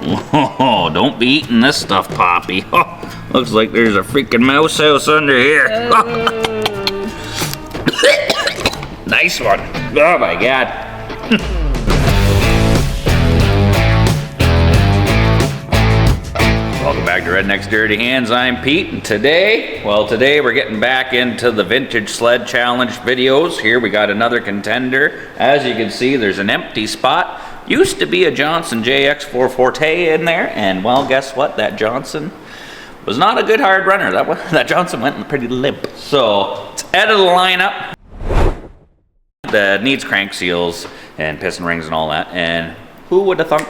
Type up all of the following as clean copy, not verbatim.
Oh, don't be eating this stuff, Poppy. Oh, looks like there's a freaking mouse house under here. Nice one. Oh my God. Welcome back to Redneck's Dirty Hands. I'm Pete, and today we're getting back into the Vintage Sled Challenge videos. Here we got another contender. As you can see, there's an empty spot. Used to be a Johnson JX4 Forte in there, and well, guess what? That Johnson was not a good hard runner. That Johnson went pretty limp. So it's out of the lineup. That needs crank seals and piston rings and all that, and who would have thunk?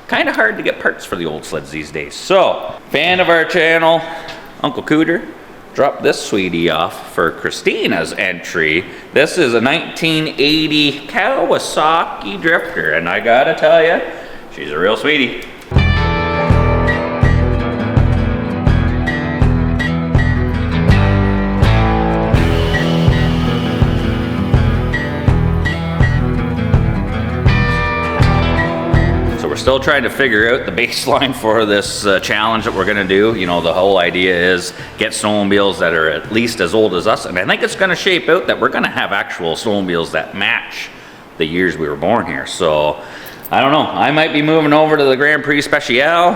Kind of hard to get parts for the old sleds these days. So, fan of our channel, Uncle Cooter, dropped this sweetie off for Christina's entry. This is a 1980 Kawasaki Drifter, and I gotta tell you, she's a real sweetie. Still trying to figure out the baseline for this challenge that we're gonna do. You know, the whole idea is get snowmobiles that are at least as old as us, and I think it's gonna shape out that we're gonna have actual snowmobiles that match the years we were born here. So, I don't know, I might be moving over to the Grand Prix Special,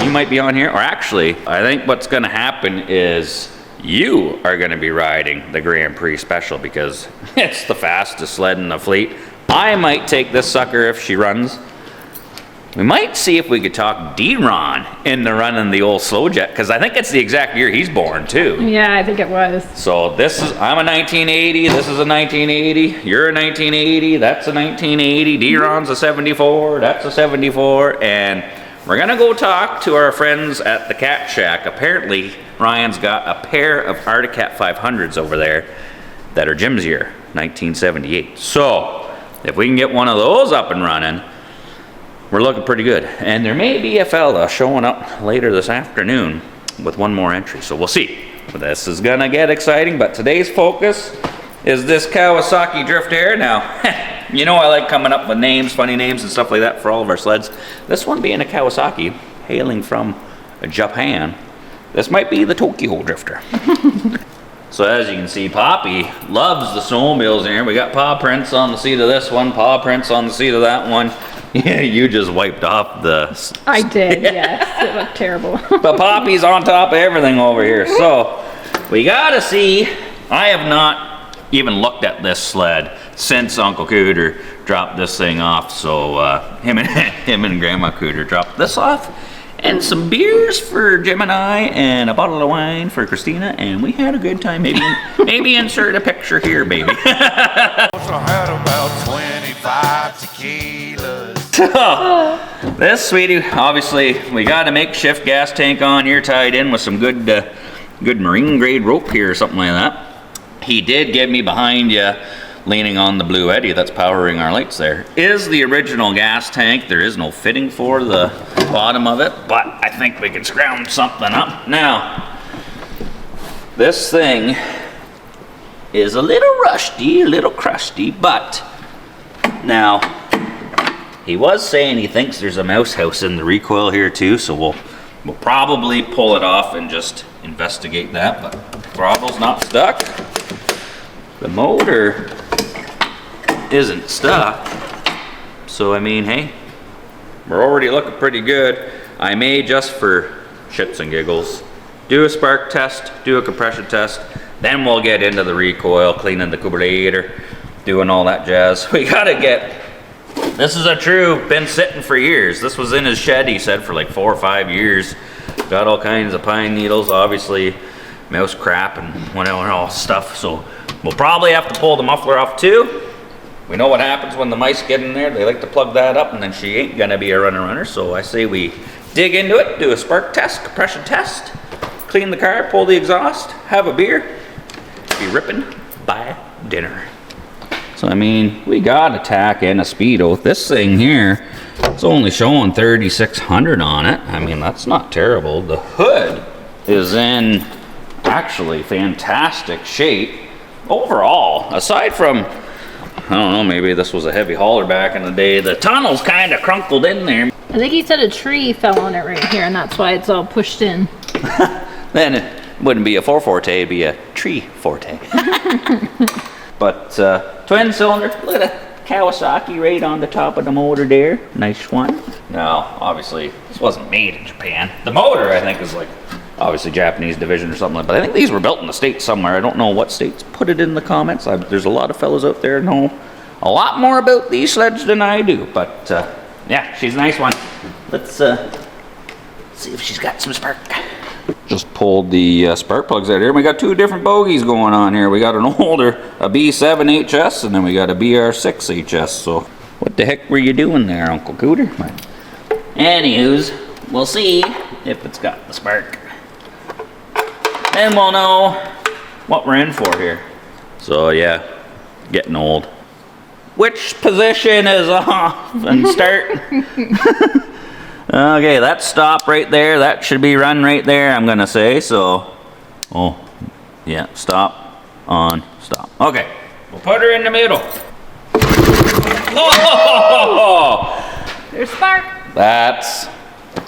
you might be on here, or actually, I think what's gonna happen is you are gonna be riding the Grand Prix Special because it's the fastest sled in the fleet. I might take this sucker if she runs. We might see if we could talk D-Ron into running the old slow jet, because I think it's the exact year he's born too. Yeah, I think it was. So I'm a 1980, this is a 1980, you're a 1980, that's a 1980, D-Ron's a 74, that's a 74, and we're gonna go talk to our friends at the Cat Shack. Apparently, Ryan's got a pair of Arctic Cat 500s over there that are Jim's year, 1978. So, if we can get one of those up and running, we're looking pretty good. And there may be a fella showing up later this afternoon with one more entry, so we'll see. This is gonna get exciting, but today's focus is this Kawasaki Drifter. Now, you know I like coming up with names, funny names and stuff like that for all of our sleds. This one being a Kawasaki, hailing from Japan, this might be the Tokyo Drifter. So as you can see, Poppy loves the snowmobiles here. We got paw prints on the seat of this one, paw prints on the seat of that one. Yeah, you just wiped off the... I did, yes. It looked terrible. But Poppy's on top of everything over here. So, we gotta see. I have not even looked at this sled since Uncle Cooter dropped this thing off. So, him and Grandma Cooter dropped this off. And some beers for Jim and I, and a bottle of wine for Christina, and we had a good time. Maybe insert a picture here, baby. I had about 25 tequilas. So, this sweetie, obviously, we got a makeshift gas tank on here tied in with some good marine grade rope here or something like that. He did give me behind you, leaning on the Blue Eddy that's powering our lights there, is the original gas tank. There is no fitting for the bottom of it, but I think we can scrounge something up. Now, this thing is a little rusty, a little crusty, but now, he was saying he thinks there's a mouse house in the recoil here too, so we'll probably pull it off and just investigate that, but throttle's not stuck. The motor isn't stuck, so I mean, hey, we're already looking pretty good. I may, just for shits and giggles, do a spark test, do a compression test, then we'll get into the recoil, cleaning the carburetor, doing all that jazz. We gotta get, this is a true, been sitting for years. This was in his shed, he said, for like 4 or 5 years. Got all kinds of pine needles, obviously mouse crap and whatever, all stuff, so we'll probably have to pull the muffler off too. We know what happens when the mice get in there. They like to plug that up, and then she ain't gonna be a runner. So I say we dig into it, do a spark test, compression test, clean the car, pull the exhaust, have a beer, be ripping by dinner. So I mean, we got a tack and a speedo. This thing here, it's only showing 3,600 on it. I mean, that's not terrible. The hood is in actually fantastic shape overall, aside from, I don't know, maybe this was a heavy hauler back in the day. The tunnel's kind of crunkled in there. I think he said a tree fell on it right here, and that's why it's all pushed in. Then it wouldn't be a 440, it'd be a tree forte. But twin cylinder, look at that Kawasaki right on the top of the motor there. Nice one. Now, obviously, this wasn't made in Japan. The motor, I think, is like obviously Japanese division or something like that. But I think these were built in the States somewhere. I don't know what states. Put it in the comments. There's a lot of fellas out there know a lot more about these sleds than I do. But yeah, she's a nice one. Let's see if she's got some spark. Just pulled the spark plugs out here. We got two different bogies going on here. We got an older, a B7 HS, and then we got a BR6 HS. So what the heck were you doing there, Uncle Cooter? Anywho's, we'll see if it's got the spark. Then we'll know what we're in for here. So yeah, getting old. Which position is off and start? Okay, that's stop right there. That should be run right there, I'm gonna say. So, oh, yeah, stop, on, stop. Okay, we'll put her in the middle. Oh! There's spark. That's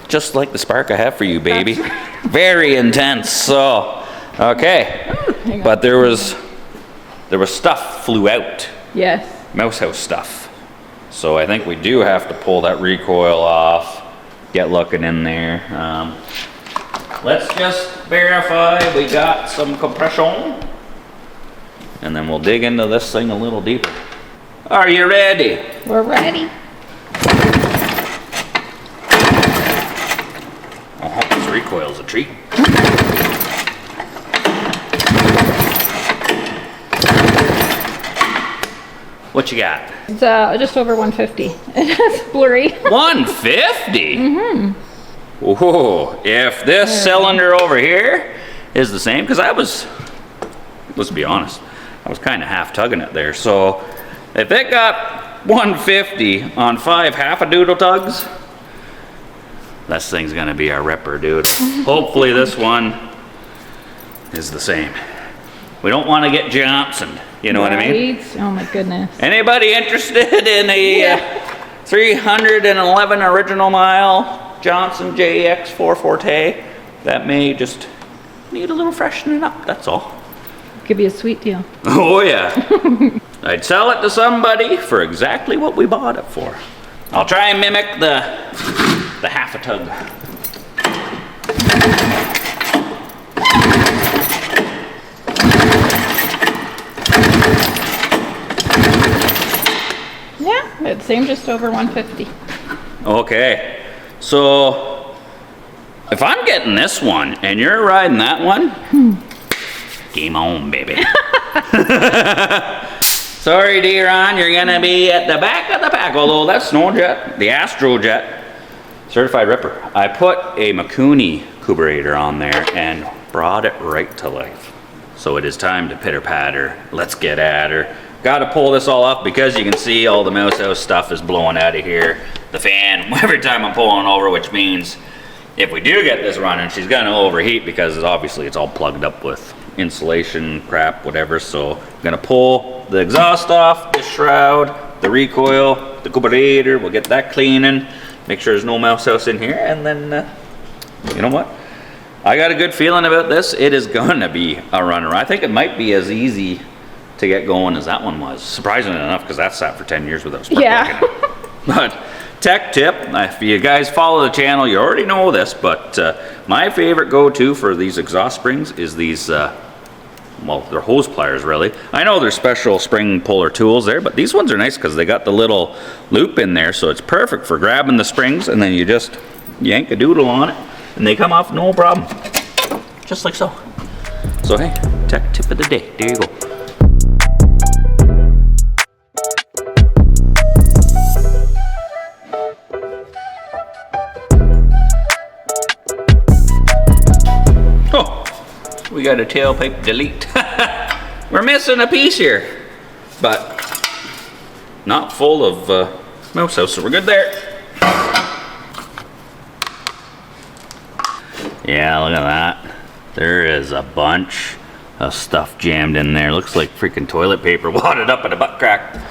just like the spark I have for you, baby. Very intense. So, okay, but there was stuff flew out. Yes. Mouse house stuff. So I think we do have to pull that recoil off. Get looking in there. Let's just verify we got some compression, and then we'll dig into this thing a little deeper. Are you ready? We're ready. Oh, this recoil's a treat. What you got? It's just over 150. It's blurry. 150? Mm-hmm. Whoa, if this cylinder over here is the same, because let's be honest, I was kind of half tugging it there. So if it got 150 on 5 half-a-doodle tugs, this thing's gonna be a ripper, dude. Hopefully this one is the same. We don't want to get Johnson, you know what I mean? Oh my goodness. Anybody interested in a 311 original mile Johnson JX 440? That may just need a little freshening up, that's all. Could be a sweet deal. Oh yeah. I'd sell it to somebody for exactly what we bought it for. I'll try and mimic the half a tug. Yeah, it's same, just over 150. Okay, so if I'm getting this one and you're riding that one, game on, baby. Sorry, D-Ron, you're gonna be at the back of the pack, although that Snowjet, the Astrojet, certified ripper. I put a Mikuni carburetor on there and brought it right to life. So it is time to pitter patter. Let's get at her. Got to pull this all off because you can see all the mouse house stuff is blowing out of here. The fan, every time I'm pulling over, which means if we do get this running, she's gonna overheat because obviously it's all plugged up with insulation crap, whatever. So I'm gonna pull the exhaust off, the shroud, the recoil, the carburetor. We'll get that cleaning, make sure there's no mouse house in here, and then you know what? I got a good feeling about this. It is gonna be a runner. I think it might be as easy to get going as that one was. Surprisingly enough, because that sat for 10 years without a spark plug in it. But tech tip, if you guys follow the channel, you already know this, but my favorite go-to for these exhaust springs is these, well, they're hose pliers really. I know there's special spring puller tools there, but these ones are nice because they got the little loop in there, so it's perfect for grabbing the springs and then you just yank a doodle on it and they come off no problem. Just like so. So hey, tech tip of the day, there you go. We got a tailpipe delete. We're missing a piece here, but not full of mouse house, so we're good there. Yeah, look at that. There is a bunch of stuff jammed in there. Looks like freaking toilet paper wadded up in a butt crack.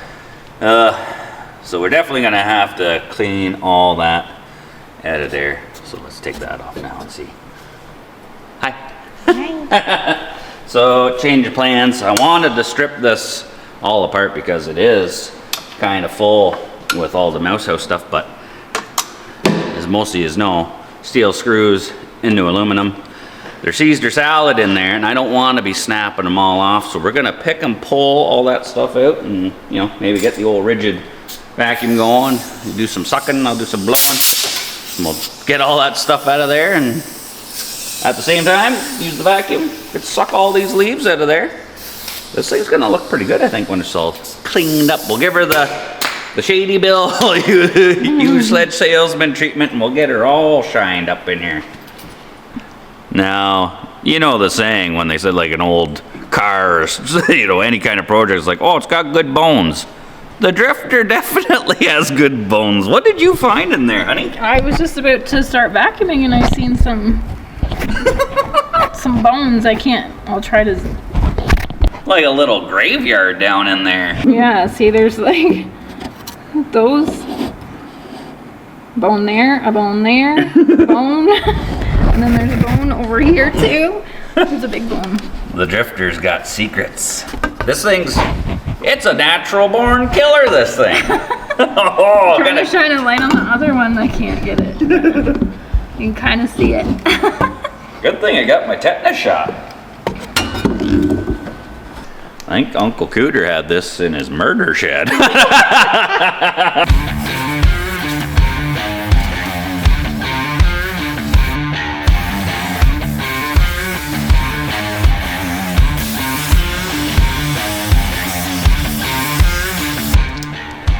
So we're definitely gonna have to clean all that out of there. So let's take that off now and see. Hi. Hi. So change of plans. I wanted to strip this all apart because it is kind of full with all the mouse house stuff, but as most of you know, steel screws into aluminum. They're Caesar salad in there, and I don't want to be snapping them all off, so we're gonna pick and pull all that stuff out, and you know, maybe get the old rigid vacuum going, do some sucking, I'll do some blowing, and we'll get all that stuff out of there, and at the same time, use the vacuum, suck all these leaves out of there. This thing's gonna look pretty good, I think, when it's all cleaned up. We'll give her the shady bill, use sled salesman treatment, and we'll get her all shined up in here. Now, you know the saying when they said like an old car or, you know, any kind of project, it's like, oh, it's got good bones. The Drifter definitely has good bones. What did you find in there, honey? I was just about to start vacuuming and I seen some bones. I'll try to. Like a little graveyard down in there. Yeah, see, there's like those. Bone there, a bone there, a bone. And then there's a bone over here too. There's a big bone. The Drifter's got secrets. This thing's, it's a natural born killer, this thing. Oh, Trying to shine a light on the other one, I can't get it. You can kind of see it. Good thing I got my tetanus shot. I think Uncle Cooter had this in his murder shed.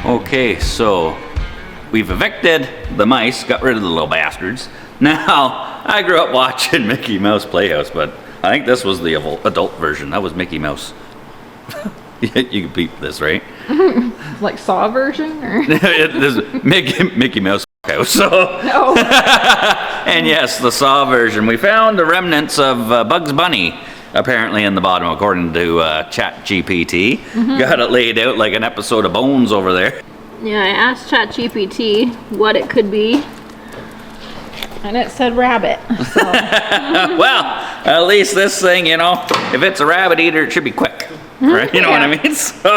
Okay, so we've evicted the mice, got rid of the little bastards. Now, I grew up watching Mickey Mouse Playhouse, but I think this was the adult version. That was Mickey Mouse. You can beat this, right? Like Saw version, or? This is Mickey Mouse Playhouse. So. No. And yes, the Saw version. We found the remnants of Bugs Bunny, apparently, in the bottom, according to ChatGPT. Got it laid out like an episode of Bones over there. Yeah, I asked ChatGPT what it could be, and it said rabbit. So. Well, at least this thing, you know, if it's a rabbit eater, it should be quick. Right? You know what I mean? So,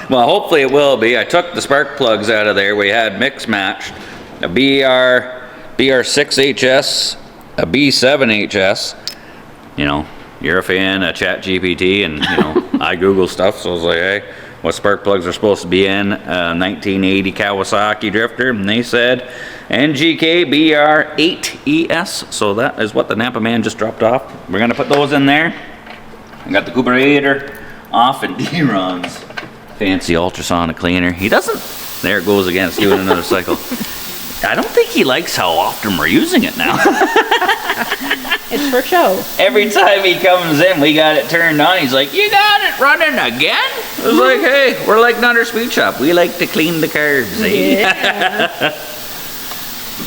well, hopefully it will be. I took the spark plugs out of there. We had mix matched a BR6HS, a B7HS. You know, you're a fan of ChatGPT, and you know, I Google stuff, so I was like, hey, what spark plugs are supposed to be in a 1980 Kawasaki Drifter? And they said NGK BR8ES, so that is what the Napa man just dropped off. We're gonna put those in there. I got the carburetor off in D-Ron's fancy ultrasonic cleaner. He doesn't, there it goes again, it's doing another cycle. I don't think he likes how often we're using it now. It's for show. Every time he comes in, we got it turned on. He's like, you got it running again? I was like, hey, we're like Nutter Speed Shop. We like to clean the curbs, eh? Yeah.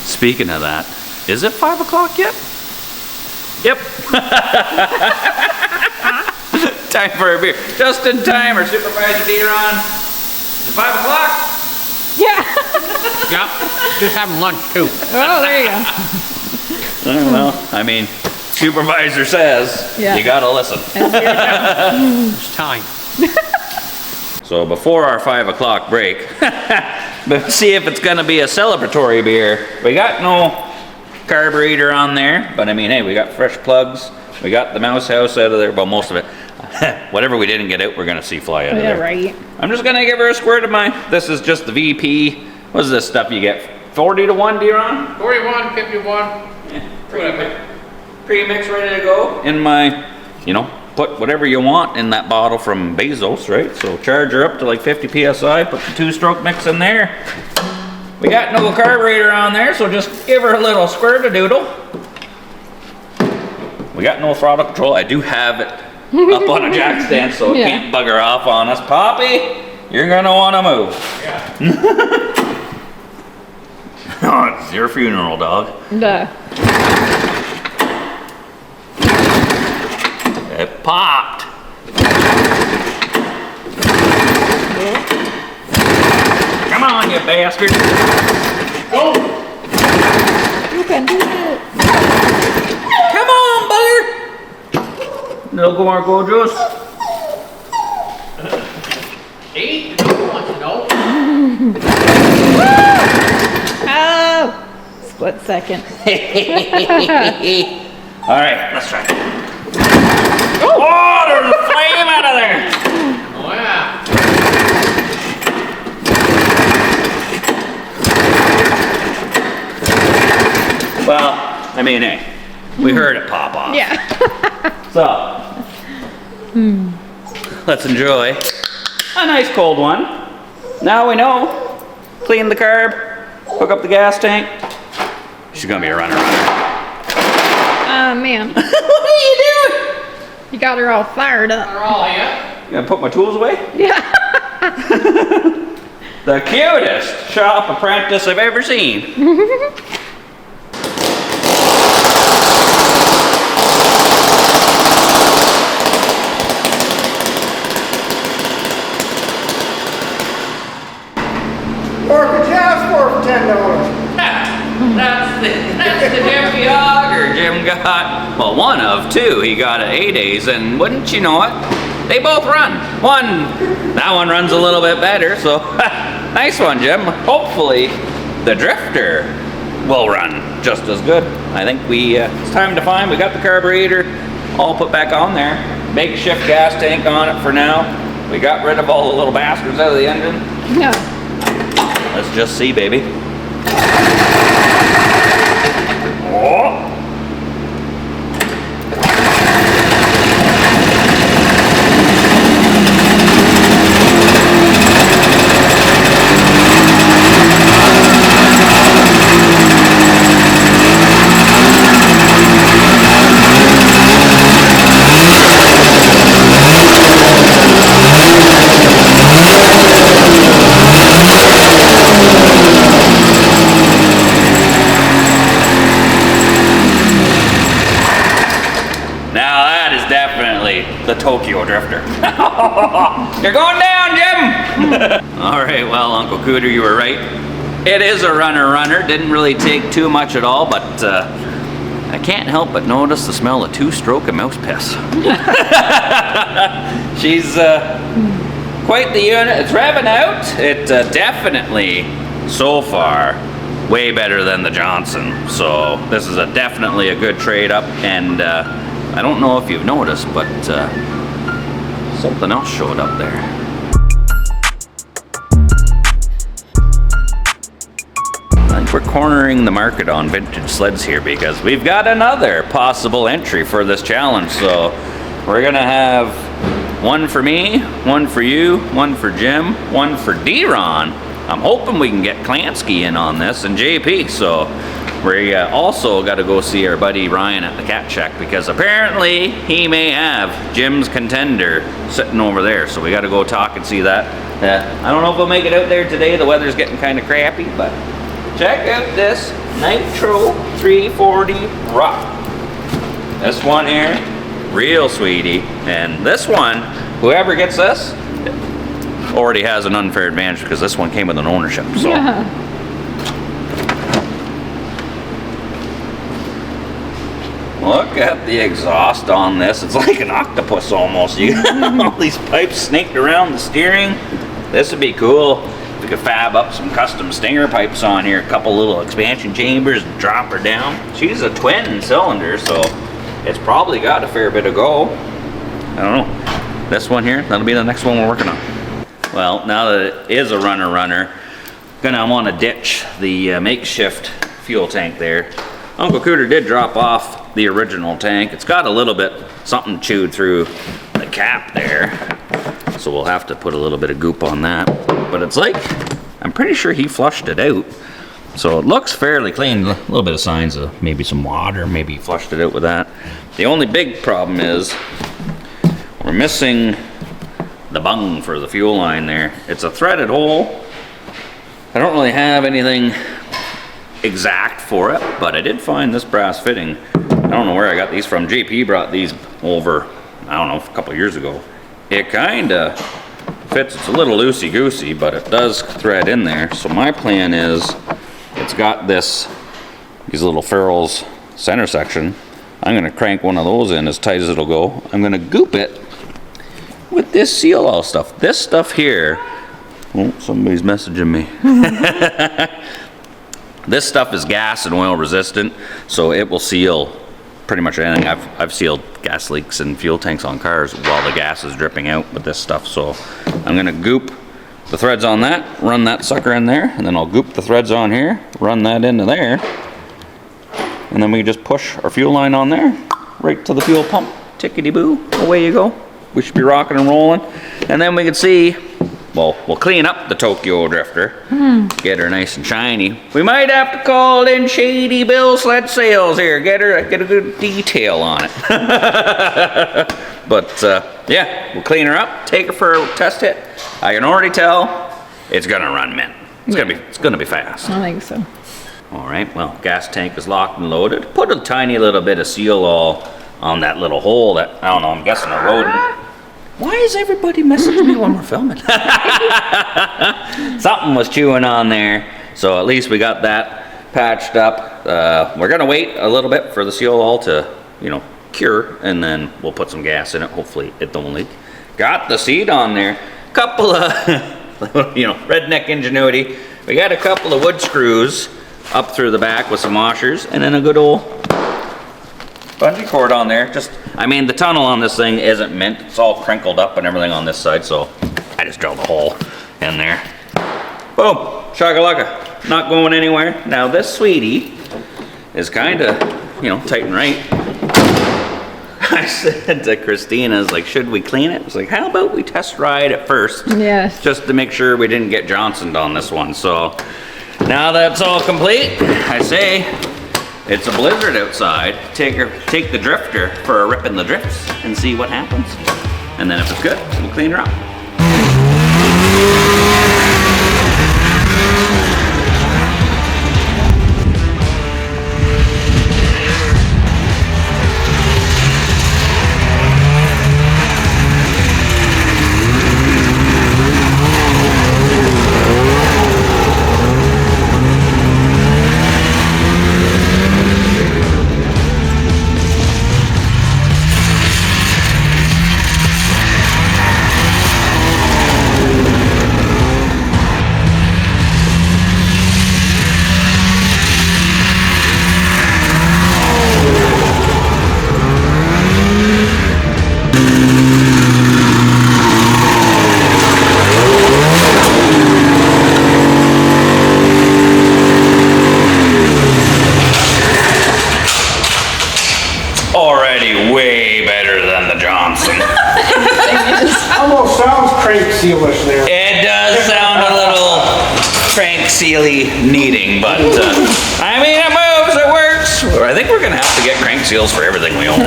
Speaking of that, is it 5 o'clock yet? Yep. Time for a beer. Just in time, our supervisor D-Ron. Is it 5 o'clock? Yeah. Yep, just having lunch too. Oh, there you go. Well, I mean, supervisor says, Yeah. you gotta listen. It's time. So before our 5 o'clock break, let's see if it's gonna be a celebratory beer. We got no carburetor on there, but I mean, hey, we got fresh plugs. We got the mouse house out of there, well, most of it. Whatever we didn't get out, we're gonna see fly out of Yeah, there. right. I'm just gonna give her a squirt of mine. This is just the VP. What is this stuff you get? 40 to 1, D-Ron? 41, 51. Pre-mix ready to go. In my, you know, put whatever you want in that bottle from Bezos, right? So charge her up to like 50 PSI, put the 2-stroke mix in there. We got no carburetor on there, so just give her a little squirt-a-doodle. We got no throttle control. I do have it up on a jack stand, so it can't bugger off on us. Poppy, you're gonna wanna move. Yeah. Oh, it's your funeral, dog. Duh. It popped. Come on, you bastard. Go! can do it. Come on, bugger! No more go juice. See? You don't want to know. Oh! Split second. All right, let's try. Oh, there's a flame out of there. Oh, yeah. Well, I mean, hey, we heard it pop off. Yeah. So, let's enjoy a nice cold one. Now we know. Clean the carb, hook up the gas tank. She's gonna be a runner. Man. What are you doing? You got her all fired up. They're all here. You gonna put my tools away? Yeah. The cutest shop apprentice I've ever seen. What could you ask for $10? That's the Jim Yager Jim got. Well, one of two he got at A-Days, and wouldn't you know it, they both run. That one runs a little bit better, so nice one, Jim. Hopefully the Drifter will run just as good. I think it's time to find. We got the carburetor all put back on there. Makeshift gas tank on it for now. We got rid of all the little bastards out of the engine. Yeah. Let's just see, baby. Oh. The Tokyo Drifter. You're going down, Jim! All right, well, Uncle Cooter, you were right. It is a runner. Didn't really take too much at all, but I can't help but notice the smell of two-stroke and mouse piss. She's quite the unit. It's revving out. It definitely, so far, way better than the Johnson. So this is definitely a good trade-up, and I don't know if you've noticed, but something else showed up there. I think we're cornering the market on vintage sleds here because we've got another possible entry for this challenge. So we're gonna have one for me, one for you, one for Jim, one for D-Ron. I'm hoping we can get Klansky in on this and JP. So we also got to go see our buddy Ryan at the Cat Shack because apparently he may have Jim's Contender sitting over there. So we got to go talk and see that. I don't know if we'll make it out there today. The weather's getting kind of crappy, but check out this Nitro 340 Rock. This one here, real sweetie. And this one, whoever gets this, already has an unfair advantage because this one came with an ownership. So. Yeah. Look at the exhaust on this. It's like an octopus almost. You got all these pipes snaked around the steering. This would be cool. We could fab up some custom stinger pipes on here. A couple little expansion chambers and drop her down. She's a twin cylinder, so it's probably got a fair bit of go. I don't know. This one here, that'll be the next one we're working on. Well, now that it is a runner, gonna want to ditch the makeshift fuel tank there. Uncle Cooter did drop off the original tank. It's got a little bit something chewed through the cap there, so we'll have to put a little bit of goop on that. But it's like, I'm pretty sure he flushed it out, so it looks fairly clean. A little bit of signs of maybe some water, maybe he flushed it out with that. The only big problem is we're missing the bung for the fuel line there. It's a threaded hole. I don't really have anything exact for it, but I did find this brass fitting. I don't know where I got these from. JP brought these over, I don't know, a couple years ago. It kind of fits. It's a little loosey-goosey, but it does thread in there. So my plan is, it's got this these little ferrules center section. I'm gonna crank one of those in as tight as it'll go. I'm gonna goop it with this seal all stuff. This stuff here, oh, somebody's messaging me. This stuff is gas and oil resistant, so it will seal pretty much anything. I've sealed gas leaks and fuel tanks on cars while the gas is dripping out with this stuff. So I'm gonna goop the threads on that, run that sucker in there, and then I'll goop the threads on here, run that into there, and then we just push our fuel line on there, right to the fuel pump, tickety-boo, away you go. We should be rocking and rolling. And then we can see, well, we'll clean up the Tokyo Drifter, get her nice and shiny. We might have to call in Shady Bill Sled Sales here, get a good detail on it. But yeah, we'll clean her up, take her for a test hit. I can already tell it's gonna run mint. It's gonna be fast. I think so. All right, well, gas tank is locked and loaded. Put a tiny little bit of seal all on that little hole that, I don't know, I'm guessing a rodent. Why is everybody messaging me when we're filming? Something was chewing on there, so at least we got that patched up. We're gonna wait a little bit for the seal all to, you know, cure, and then we'll put some gas in it. Hopefully it don't leak. Got the seat on there. Couple of, you know, redneck ingenuity. We got a couple of wood screws up through the back with some washers, and then a good old bungee cord on there. Just, I mean, the tunnel on this thing isn't mint. It's all crinkled up and everything on this side, so I just drilled a hole in there. Boom, shakalaka, not going anywhere. Now this sweetie is kind of, you know, tight and right. I said to Christina, I was like, should we clean it? I was like, how about we test ride it first? Yes. Just to make sure we didn't get Johnsoned on this one. So now that's all complete, I say, it's a blizzard outside. Take the Drifter for a rip in the drifts and see what happens. And then if it's good, we'll clean her up. Already way better than the Johnson. Almost sounds crank sealish there. It does sound a little crank sealy needing, but I mean, it moves, it works. I think we're gonna have to get crank seals for everything we own.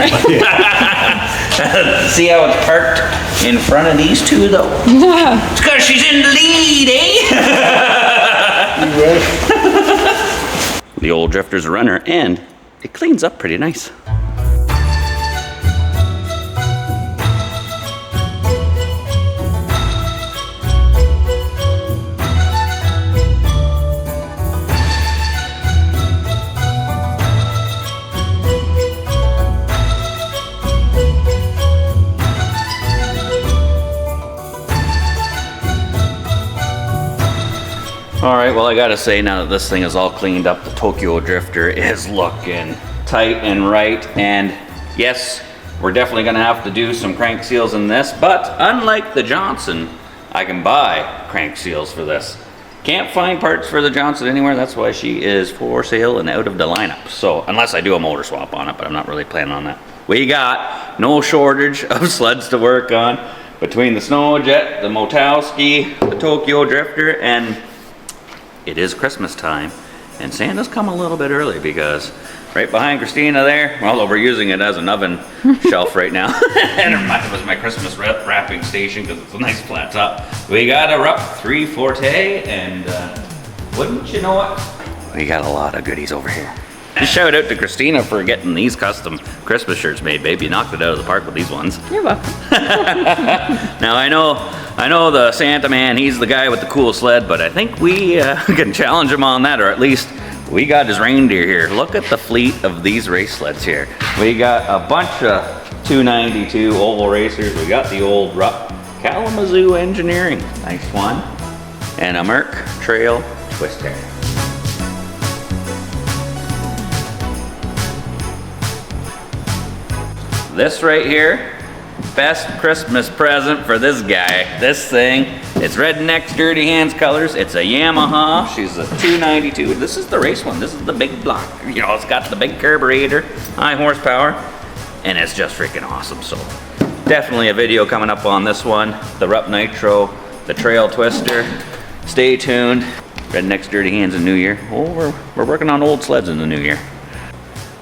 See how it's parked in front of these two though? Yeah. It's because she's in the lead, eh? The old Drifter's a runner, and it cleans up pretty nice. All right, well, I gotta say, now that this thing is all cleaned up, the Tokyo Drifter is looking tight and right. And yes, we're definitely gonna have to do some crank seals in this, but unlike the Johnson, I can buy crank seals for this. Can't find parts for the Johnson anywhere. That's why she is for sale and out of the lineup. So, unless I do a motor swap on it, but I'm not really planning on that. We got no shortage of sleds to work on between the Snowjet, the Motowski, the Tokyo Drifter, and it is Christmas time, and Santa's come a little bit early because right behind Christina there, well, we're using it as an oven shelf right now. And it was my Christmas wrapping station because it's a nice flat top. We got a Rupp 3 Forte, and wouldn't you know it, we got a lot of goodies over here. Shout out to Christina for getting these custom Christmas shirts made, babe. You knocked it out of the park with these ones. You're welcome. Now I know the Santa man, he's the guy with the cool sled, but I think we can challenge him on that, or at least We got his reindeer here. Look at the fleet of these race sleds here. We got a bunch of 292 oval racers. We got the old Kalamazoo Engineering, nice one. And a Merc Trail Twister. This right here, best Christmas present for this guy. This thing, it's Rednecks Dirty Hands colors. It's a Yamaha. She's a 292. This is the race one. This is the big block. You know, it's got the big carburetor, high horsepower, and it's just freaking awesome. So definitely a video coming up on this one. The Rupp Nitro, the Trail Twister. Stay tuned. Rednecks Dirty Hands in New Year. Oh, we're working on old sleds in the new year.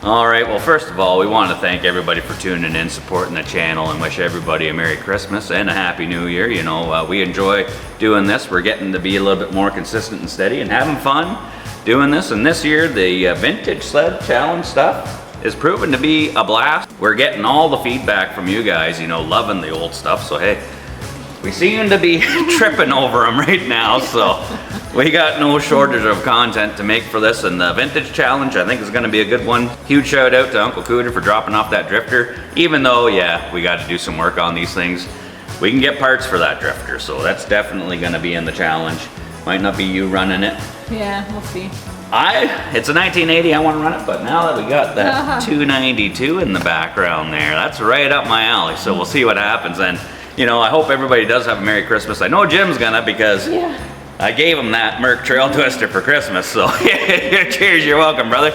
All right, well, first of all, we want to thank everybody for tuning in, supporting the channel, and wish everybody a Merry Christmas and a Happy New Year. You know, we enjoy doing this. We're getting to be a little bit more consistent and steady and having fun doing this. And this year, the Vintage Sled Challenge stuff is proven to be a blast. We're getting all the feedback from you guys, you know, loving the old stuff. So, hey, we seem to be tripping over them right now, so we got no shortage of content to make for this. And the Vintage Challenge, I think, is going to be a good one. Huge shout out to Uncle Cooter for dropping off that drifter. Even though, yeah, we got to do some work on these things, we can get parts for that drifter, so that's definitely going to be in the challenge. Might not be you running it. Yeah, we'll see. It's a 1980, I want to run it, but now that we got that 292 in the background there, that's right up my alley, so we'll see what happens. And you know, I hope everybody does have a Merry Christmas. I know Jim's gonna, because I gave him that Merc Trail Twister for Christmas, so cheers, you're welcome, brother.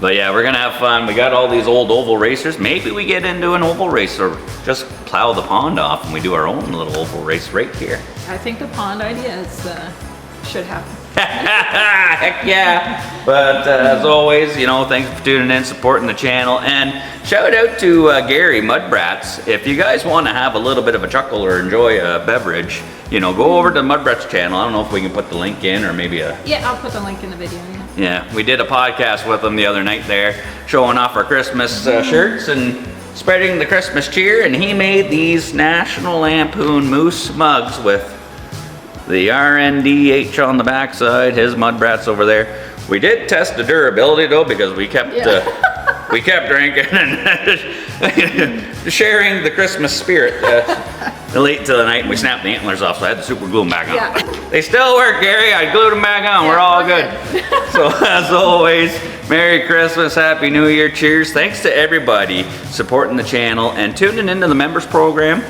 But yeah, we're gonna have fun. We got all these old oval racers. Maybe we get into an oval race or just plow the pond off and we do our own little oval race right here. I think the pond idea should happen. Heck yeah. But as always, you know, thanks for tuning in, supporting the channel, and shout out to Gary Mudbrats. If you guys want to have a little bit of a chuckle or enjoy a beverage, you know, go over to Mudbrats channel. I don't know if we can put the link in, or maybe Yeah, I'll put the link in the video. Yeah, we did a podcast with them the other night there, showing off our Christmas shirts and spreading the Christmas cheer, and he made these National Lampoon Moose mugs with the RNDH on the backside, his Mudbrats over there. We did test the durability though, because we kept drinking and sharing the Christmas spirit late into the night, and we snapped the antlers off, so I had to super glue them back on. Yeah. They still work, Gary. I glued them back on. We're all good. So as always, Merry Christmas, Happy New Year, cheers. Thanks to everybody supporting the channel and tuning into the members program.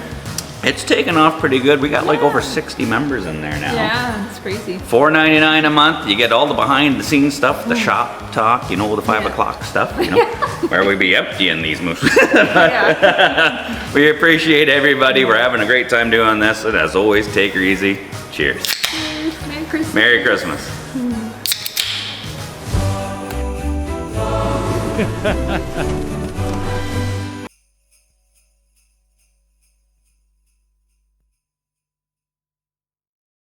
It's taken off pretty good. We got like over 60 members in there now. Yeah, it's crazy. $4.99 a month. You get all the behind the scenes stuff, the shop talk, you know, the 5 o'clock stuff, you know, where we be emptying these moose. We appreciate everybody. We're having a great time doing this. And as always, take her easy. Cheers. Cheers. Merry Christmas. Merry Christmas.